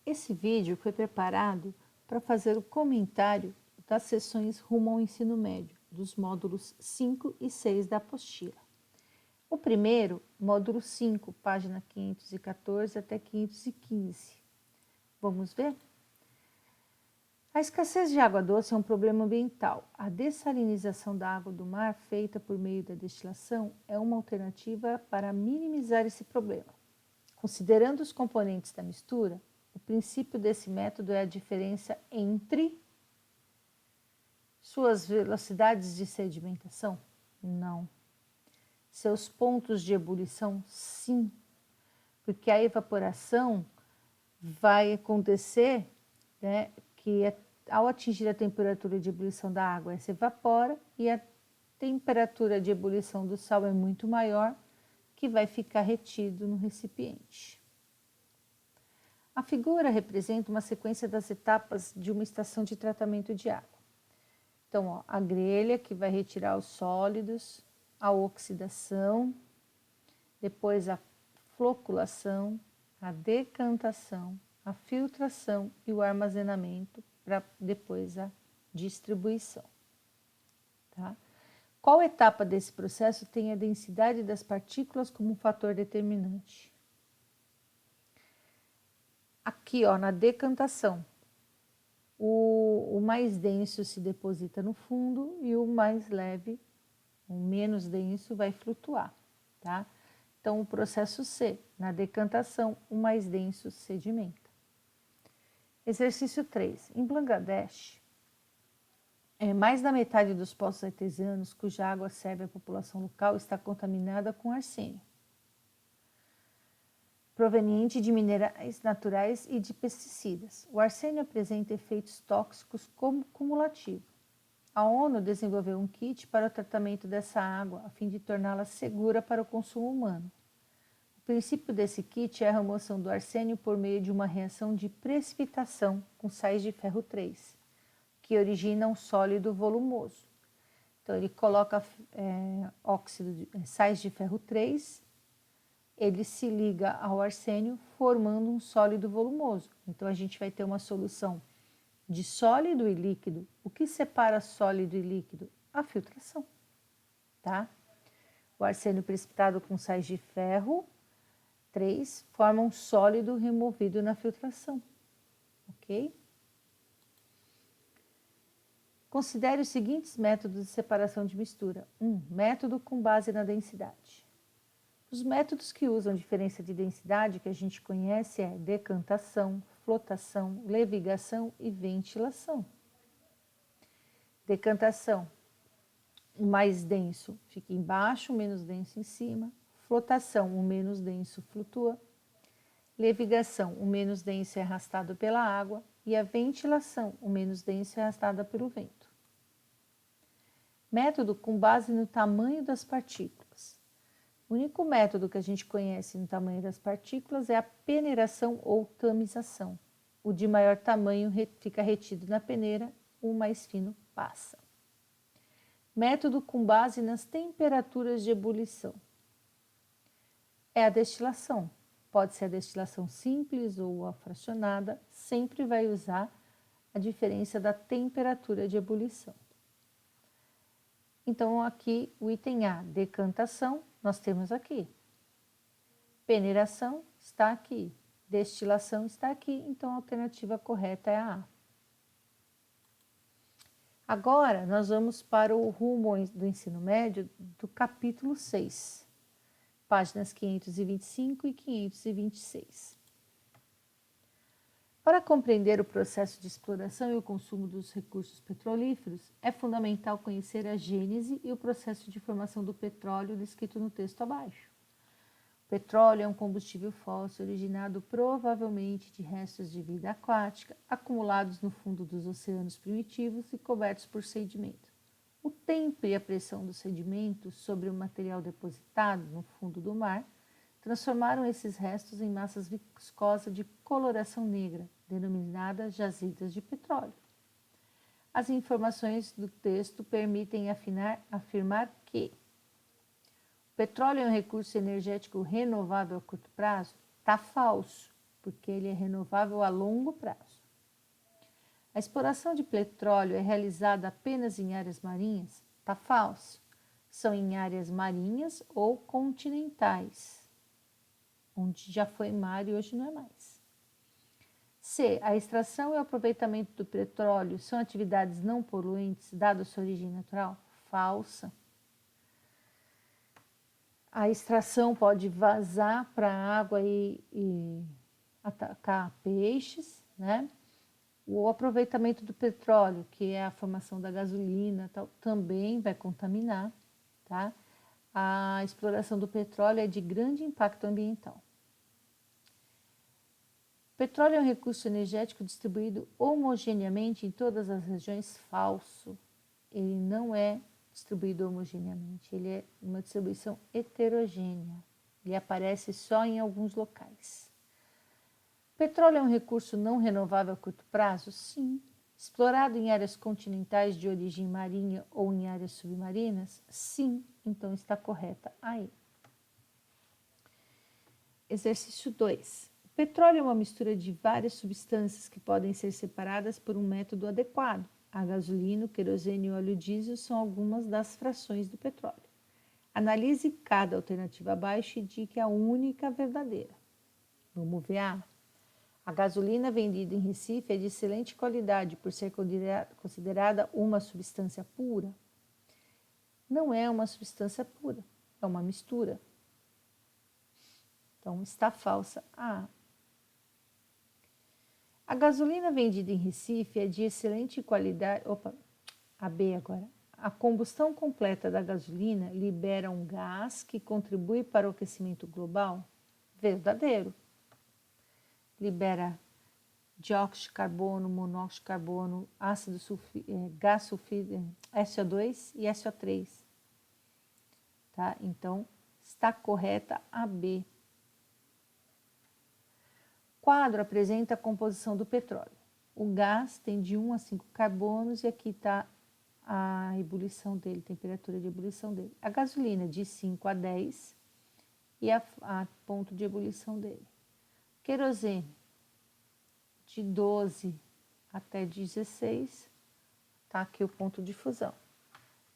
Esse vídeo foi preparado para fazer o comentário das sessões rumo ao ensino médio, dos módulos 5 e 6 da apostila. O primeiro, módulo 5, página 514 até 515. Vamos ver? A escassez de água doce é um problema ambiental. A dessalinização da água do mar, feita por meio da destilação, é uma alternativa para minimizar esse problema. Considerando os componentes da mistura, o princípio desse método é a diferença entre suas velocidades de sedimentação? Não. Seus pontos de ebulição? Sim. Porque a evaporação vai acontecer, né, que ao atingir a temperatura de ebulição da água, ela se evapora e a temperatura de ebulição do sal é muito maior, que vai ficar retido no recipiente. A figura representa uma sequência das etapas de uma estação de tratamento de água. Então, ó, a grelha que vai retirar os sólidos, a oxidação, depois a floculação, a decantação, a filtração e o armazenamento para depois a distribuição. Tá? Qual etapa desse processo tem a densidade das partículas como um fator determinante? Aqui, ó, na decantação, o mais denso se deposita no fundo e o mais leve, o menos denso, vai flutuar, tá? Então, o processo C, na decantação, o mais denso sedimenta. Exercício 3. Em Bangladesh, mais da metade dos poços artesianos cuja água serve à população local está contaminada com arsênio, proveniente de minerais naturais e de pesticidas. O arsênio apresenta efeitos tóxicos cumulativos. A ONU desenvolveu um kit para o tratamento dessa água, a fim de torná-la segura para o consumo humano. O princípio desse kit é a remoção do arsênio por meio de uma reação de precipitação com sais de ferro 3, que origina um sólido volumoso. Então, ele coloca sais de ferro 3, ele se liga ao arsênio, formando um sólido volumoso. Então, a gente vai ter uma solução de sólido e líquido. O que separa sólido e líquido? A filtração, tá? O arsênio precipitado com sais de ferro 3 forma um sólido removido na filtração, ok? Considere os seguintes métodos de separação de mistura. 1. Método com base na densidade. Os métodos que usam diferença de densidade que a gente conhece é decantação, flotação, levigação e ventilação. Decantação, o mais denso fica embaixo, o menos denso em cima. Flotação, o menos denso flutua. Levigação, o menos denso é arrastado pela água. E a ventilação, o menos denso é arrastado pelo vento. Método com base no tamanho das partículas. O único método que a gente conhece no tamanho das partículas é a peneiração ou tamização. O de maior tamanho fica retido na peneira, o mais fino passa. Método com base nas temperaturas de ebulição. É a destilação. Pode ser a destilação simples ou a fracionada, sempre vai usar a diferença da temperatura de ebulição. Então, aqui o item A, decantação, nós temos aqui. Peneiração está aqui. Destilação está aqui, então a alternativa correta é a A. Agora, nós vamos para o rumo do ensino médio do capítulo 6, páginas 525 e 526. Para compreender o processo de exploração e o consumo dos recursos petrolíferos, é fundamental conhecer a gênese e o processo de formação do petróleo descrito no texto abaixo. O petróleo é um combustível fóssil originado provavelmente de restos de vida aquática acumulados no fundo dos oceanos primitivos e cobertos por sedimento. O tempo e a pressão do sedimento sobre o material depositado no fundo do mar transformaram esses restos em massas viscosas de coloração negra, denominadas jazidas de petróleo. As informações do texto permitem afirmar que o petróleo é um recurso energético renovável a curto prazo? Está falso, porque ele é renovável a longo prazo. A exploração de petróleo é realizada apenas em áreas marinhas? Está falso. São em áreas marinhas ou continentais, onde já foi mar e hoje não é mais. C. A extração e o aproveitamento do petróleo são atividades não poluentes, dada sua origem natural? Falsa. A extração pode vazar para a água e atacar peixes, né? O aproveitamento do petróleo, que é a formação da gasolina, tal, também vai contaminar, tá? A exploração do petróleo é de grande impacto ambiental. O petróleo é um recurso energético distribuído homogeneamente em todas as regiões? Falso. Ele não é distribuído homogeneamente, ele é uma distribuição heterogênea. Ele aparece só em alguns locais. O petróleo é um recurso não renovável a curto prazo? Sim. Explorado em áreas continentais de origem marinha ou em áreas submarinas? Sim. Então está correta aí. Exercício 2. O petróleo é uma mistura de várias substâncias que podem ser separadas por um método adequado. A gasolina, o querosene e o óleo diesel são algumas das frações do petróleo. Analise cada alternativa abaixo e diga a única verdadeira. Vamos ver a gasolina vendida em Recife é de excelente qualidade por ser considerada uma substância pura? Não é uma substância pura, é uma mistura. Então, está falsa a. A gasolina vendida em Recife é de excelente qualidade. A B agora. A combustão completa da gasolina libera um gás que contribui para o aquecimento global? Verdadeiro. Libera dióxido de carbono, monóxido de carbono, ácido gás sulfídrico, SO2 e SO3. Tá? Então, está correta a B. O quadro apresenta a composição do petróleo. O gás tem de 1 a 5 carbonos e aqui está a ebulição dele, temperatura de ebulição dele. A gasolina de 5 a 10 e a ponto de ebulição dele. Querosene de 12 até 16, tá aqui o ponto de fusão.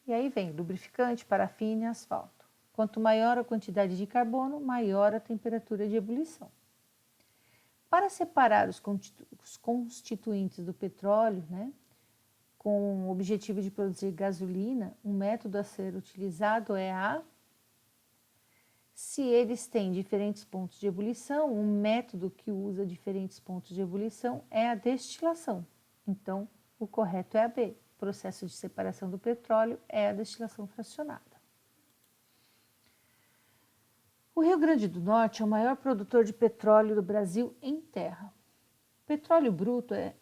E aí vem lubrificante, parafina e asfalto. Quanto maior a quantidade de carbono, maior a temperatura de ebulição. Para separar os constituintes do petróleo, né, com o objetivo de produzir gasolina, um método a ser utilizado é se eles têm diferentes pontos de ebulição, um método que usa diferentes pontos de ebulição é a destilação. Então, o correto é a B. O processo de separação do petróleo é a destilação fracionada. O Rio Grande do Norte é o maior produtor de petróleo do Brasil em terra. O petróleo bruto é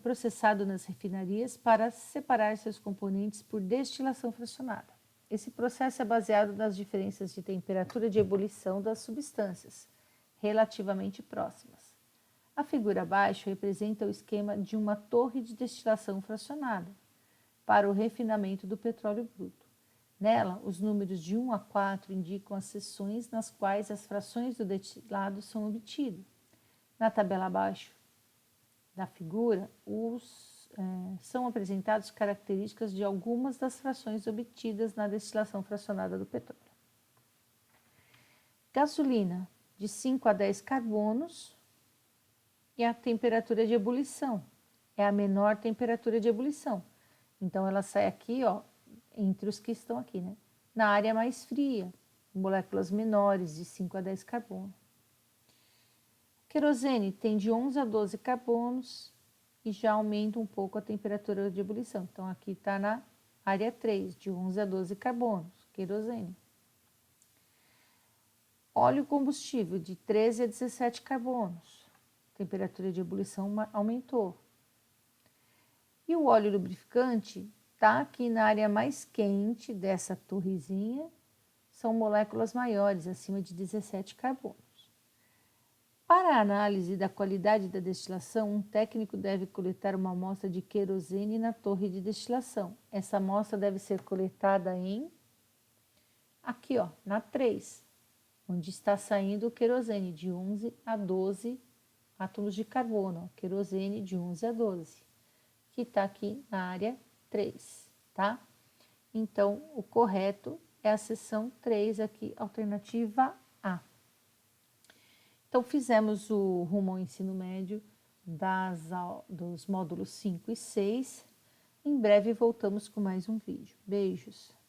processado nas refinarias para separar seus componentes por destilação fracionada. Esse processo é baseado nas diferenças de temperatura de ebulição das substâncias, relativamente próximas. A figura abaixo representa o esquema de uma torre de destilação fracionada para o refinamento do petróleo bruto. Nela, os números de 1 a 4 indicam as seções nas quais as frações do destilado são obtidas. Na tabela abaixo da figura, são apresentadas características de algumas das frações obtidas na destilação fracionada do petróleo. Gasolina, de 5 a 10 carbonos, e a temperatura de ebulição é a menor temperatura de ebulição. Então, ela sai aqui, ó, entre os que estão aqui, né? Na área mais fria, moléculas menores, de 5 a 10 carbonos. Querosene tem de 11 a 12 carbonos e já aumenta um pouco a temperatura de ebulição. Então, aqui está na área 3, de 11 a 12 carbonos, querosene. Óleo combustível, de 13 a 17 carbonos. Temperatura de ebulição aumentou. E o óleo lubrificante está aqui na área mais quente dessa torrezinha, são moléculas maiores, acima de 17 carbonos. Para a análise da qualidade da destilação, um técnico deve coletar uma amostra de querosene na torre de destilação. Essa amostra deve ser coletada aqui, ó, na 3, onde está saindo o querosene, de 11 a 12 átomos de carbono, ó, querosene de 11 a 12, que está aqui na área 3, tá? Então, o correto é a seção 3 aqui, alternativa A. Então, fizemos o rumo ao ensino médio dos módulos 5 e 6. Em breve voltamos com mais um vídeo. Beijos!